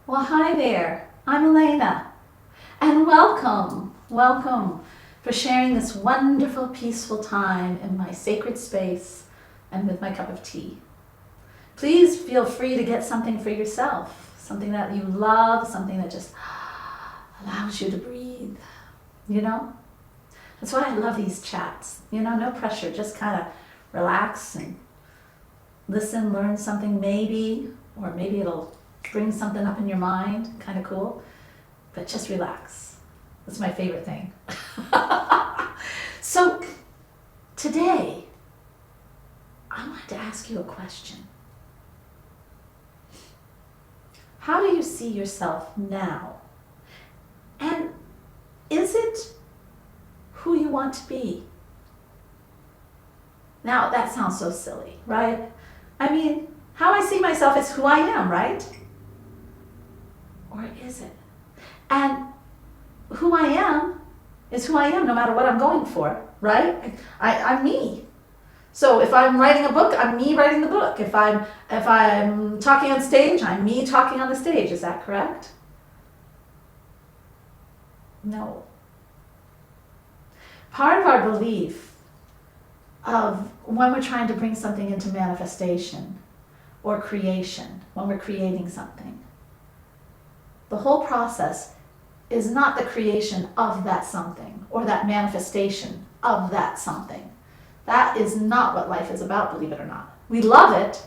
Well, hi there. I'm Alena, and welcome for sharing this wonderful, peaceful time in my sacred space and with my cup of tea. Please feel free to get something for yourself, something that you love, something that just allows you to breathe, you know? That's why I love these chats, no pressure, just kind of relax and listen, learn something maybe, or maybe it'll bring something up in your mind, kind of cool, but just relax. That's my favorite thing. So today, I wanted to ask you a question. How do you see yourself now? And is it who you want to be? Now, that sounds so silly, right? I mean, how I see myself is who I am, right? Or is it? And who I am is who I am no matter what I'm going for, right? I'm me. So if I'm writing a book, I'm me writing the book. If I'm talking on stage, I'm me talking on the stage. Is that correct? No. Part of our belief of when we're trying to bring something into manifestation or creation, when we're creating something, the whole process is not the creation of that something or that manifestation of that something. That is not what life is about, believe it or not. We love it.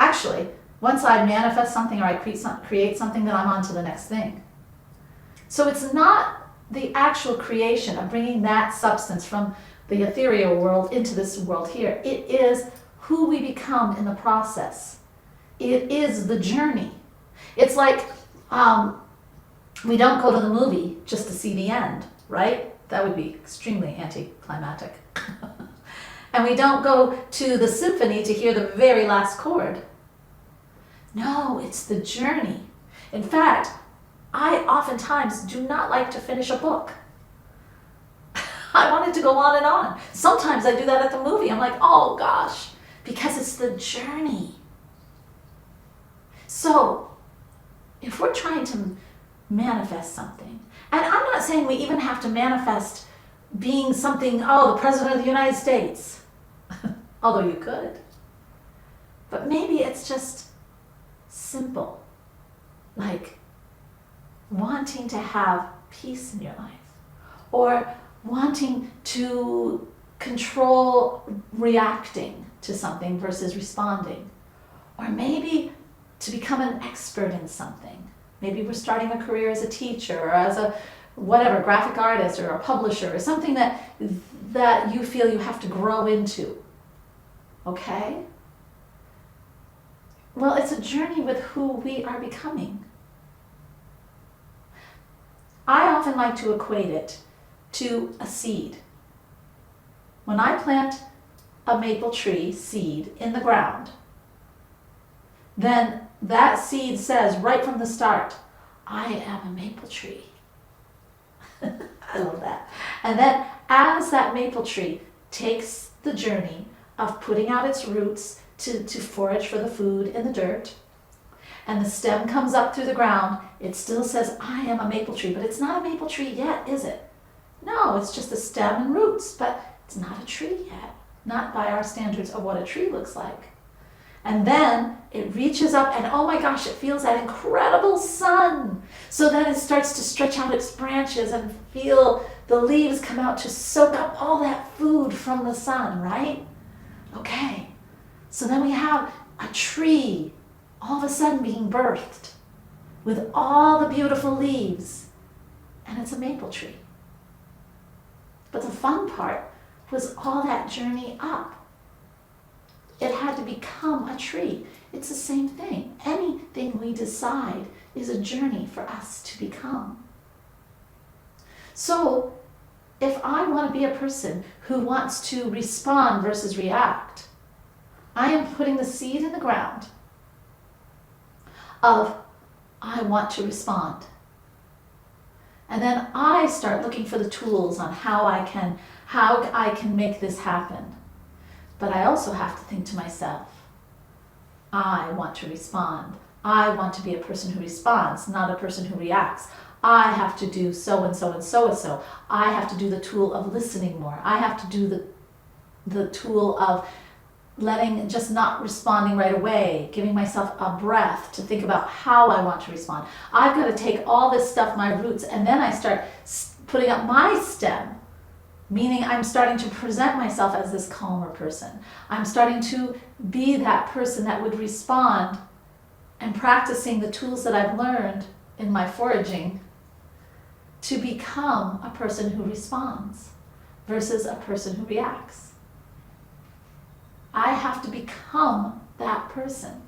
Actually, once I manifest something or I create something, then I'm on to the next thing. So it's not the actual creation of bringing that substance from the ethereal world into this world here. It is who we become in the process. It is the journey. It's like we don't go to the movie just to see the end, right? That would be extremely anticlimactic. And we don't go to the symphony to hear the very last chord. No, it's the journey. In fact, I oftentimes do not like to finish a book. I want it to go on and on. Sometimes I do that at the movie. I'm like, oh gosh, because it's the journey. So, if we're trying to manifest something, and I'm not saying we even have to manifest being something, the President of the United States, although you could. But maybe it's just simple, like wanting to have peace in your life, or wanting to control reacting to something versus responding, or maybe to become an expert in something. Maybe we're starting a career as a teacher or as a graphic artist or a publisher or something that you feel you have to grow into. Okay? Well, it's a journey with who we are becoming. I often like to equate it to a seed. When I plant a maple tree seed in the ground, then that seed says right from the start, I am a maple tree. I love that. And then as that maple tree takes the journey of putting out its roots to forage for the food in the dirt, and the stem comes up through the ground, it still says, I am a maple tree, but it's not a maple tree yet, is it? No, it's just a stem and roots, but it's not a tree yet. Not by our standards of what a tree looks like. And then it reaches up and oh my gosh, it feels that incredible sun. So then it starts to stretch out its branches and feel the leaves come out to soak up all that food from the sun, right? Okay, so then we have a tree all of a sudden being birthed with all the beautiful leaves, and it's a maple tree. But the fun part was all that journey up. It had to become a tree. It's the same thing. Anything we decide is a journey for us to become. So, if I want to be a person who wants to respond versus react, I am putting the seed in the ground of I want to respond. And then I start looking for the tools on how I can make this happen. But I also have to think to myself, I want to respond. I want to be a person who responds, not a person who reacts. I have to do so and so and so and so. I have to do the tool of listening more. I have to do the tool of just not responding right away, giving myself a breath to think about how I want to respond. I've got to take all this stuff, my roots, and then I start putting up my stem, meaning I'm starting to present myself as this calmer person. I'm starting to be that person that would respond, and practicing the tools that I've learned in my foraging to become a person who responds versus a person who reacts. I have to become that person.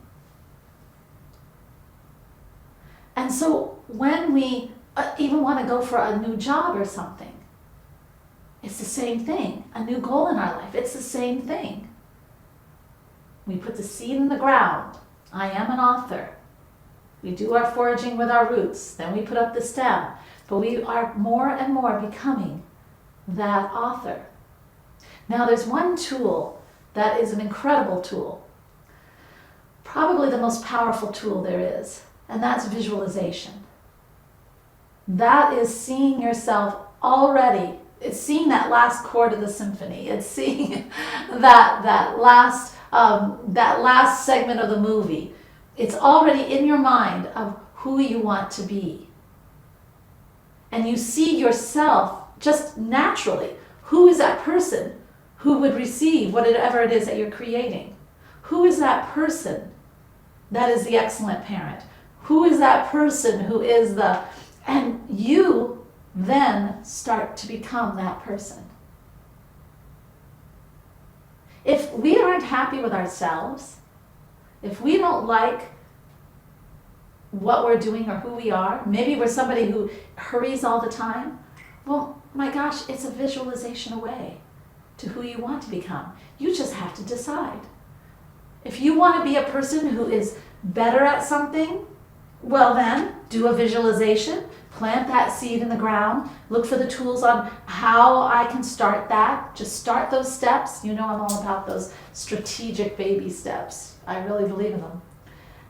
And so when we even want to go for a new job or something, it's the same thing. A new goal in our life, it's the same thing. We put the seed in the ground. I am an author. We do our foraging with our roots. Then we put up the stem. But we are more and more becoming that author. Now there's one tool that is an incredible tool. Probably the most powerful tool there is. And that's visualization. That is seeing yourself already. It's seeing that last chord of the symphony. It's seeing that last segment of the movie. It's already in your mind of who you want to be. And you see yourself just naturally. Who is that person who would receive whatever it is that you're creating? Who is that person that is the excellent parent? Who is that person who is the... And you then start to become that person. If we aren't happy with ourselves, if we don't like what we're doing or who we are, maybe we're somebody who hurries all the time, well, my gosh, it's a visualization away to who you want to become. You just have to decide. If you want to be a person who is better at something, well then, do a visualization, plant that seed in the ground, look for the tools on how I can start that. Just start those steps. You know I'm all about those strategic baby steps. I really believe in them.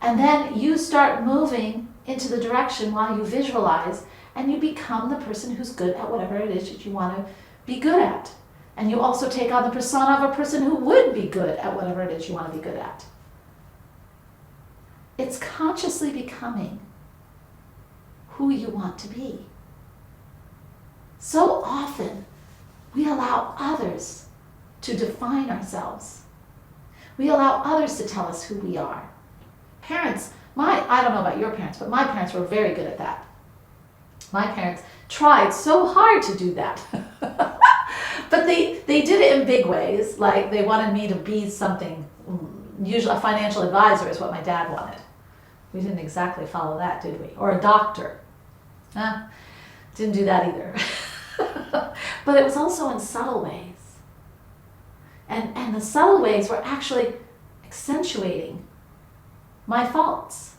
And then you start moving into the direction while you visualize, and you become the person who's good at whatever it is that you want to be good at. And you also take on the persona of a person who would be good at whatever it is you want to be good at. It's consciously becoming who you want to be. So often, we allow others to define ourselves. We allow others to tell us who we are. Parents, I don't know about your parents, but my parents were very good at that. My parents tried so hard to do that. But they did it in big ways, like they wanted me to be something, usually a financial advisor is what my dad wanted. We didn't exactly follow that, did we? Or a doctor. Didn't do that either. But it was also in subtle ways. And the subtle ways were actually accentuating my faults,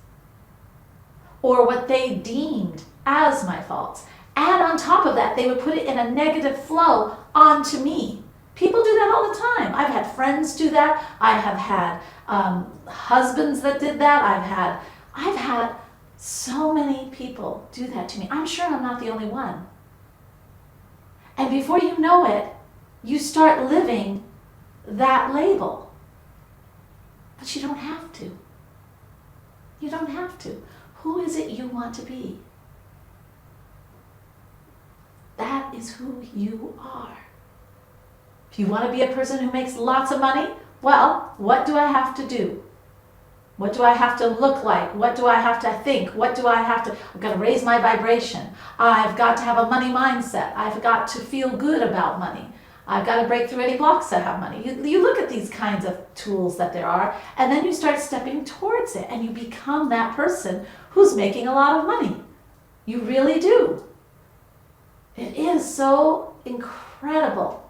or what they deemed as my faults. And on top of that, they would put it in a negative flow onto me. People do that all the time. I've had friends do that. I have had husbands that did that. I've had so many people do that to me. I'm sure I'm not the only one. And before you know it, you start living that label. But you don't have to. You don't have to. Who is it you want to be? That is who you are. If you want to be a person who makes lots of money, well, what do I have to do? What do I have to look like? What do I have to think? I've got to raise my vibration. I've got to have a money mindset. I've got to feel good about money. I've got to break through any blocks that have money. You look at these kinds of tools that there are, and then you start stepping towards it, and you become that person who's making a lot of money. You really do. It is so incredible.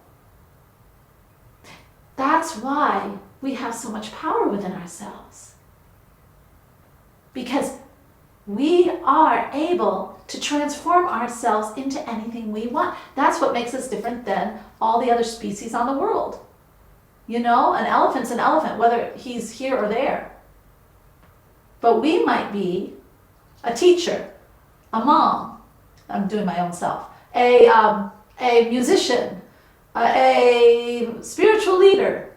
That's why we have so much power within ourselves. Because we are able to transform ourselves into anything we want. That's what makes us different than all the other species on the world. You know, an elephant's an elephant, whether he's here or there. But we might be a teacher, a mom, I'm doing my own self, a musician, a spiritual leader,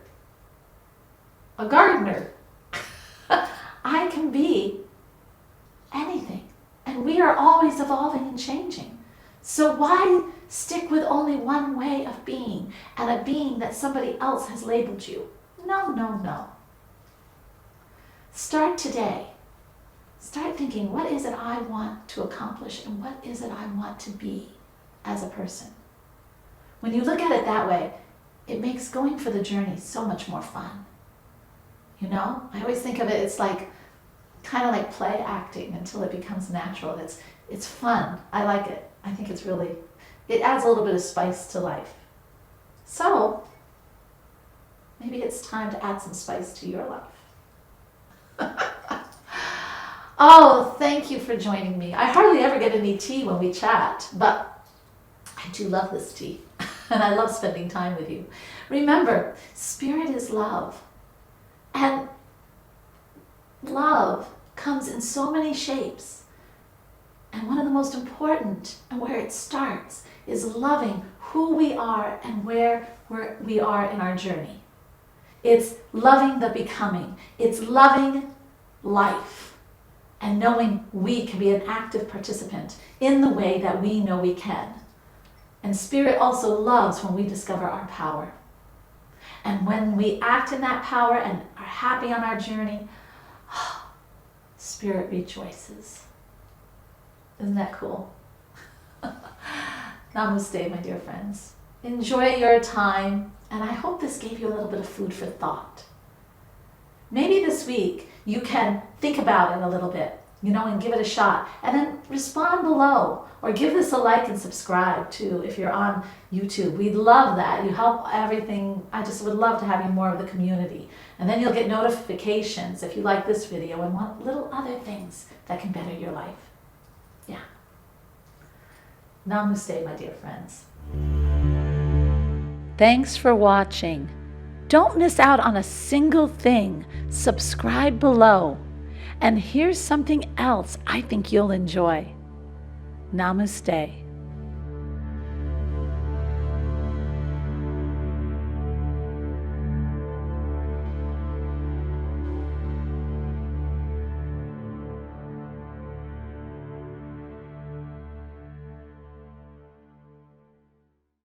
a gardener. I can be anything. And we are always evolving and changing. So why stick with only one way of being and a being that somebody else has labeled you? No, no, no. Start today. Start thinking, what is it I want to accomplish and what is it I want to be as a person? When you look at it that way, it makes going for the journey so much more fun. You know, I always think of it, it's like kind of like play acting until it becomes natural. It's fun. I like it. I think it's really, it adds a little bit of spice to life. So maybe it's time to add some spice to your life. Oh, thank you for joining me. I hardly ever get any tea when we chat, but I do love this tea and I love spending time with you. Remember, spirit is love. And love comes in so many shapes. And one of the most important, and where it starts, is loving who we are and where we are in our journey. It's loving the becoming. It's loving life and knowing we can be an active participant in the way that we know we can. And spirit also loves when we discover our power. And when we act in that power and are happy on our journey, spirit rejoices. Isn't that cool? Namaste, my dear friends. Enjoy your time, and I hope this gave you a little bit of food for thought. Maybe this week you can think about it a little bit, and give it a shot, and then respond below, or give this a like and subscribe too if you're on YouTube. We'd love that. You help everything. I just would love to have you more of the community. And then you'll get notifications if you like this video and want little other things that can better your life. Yeah. Namaste, my dear friends. Thanks for watching. Don't miss out on a single thing. Subscribe below. And here's something else I think you'll enjoy. Namaste.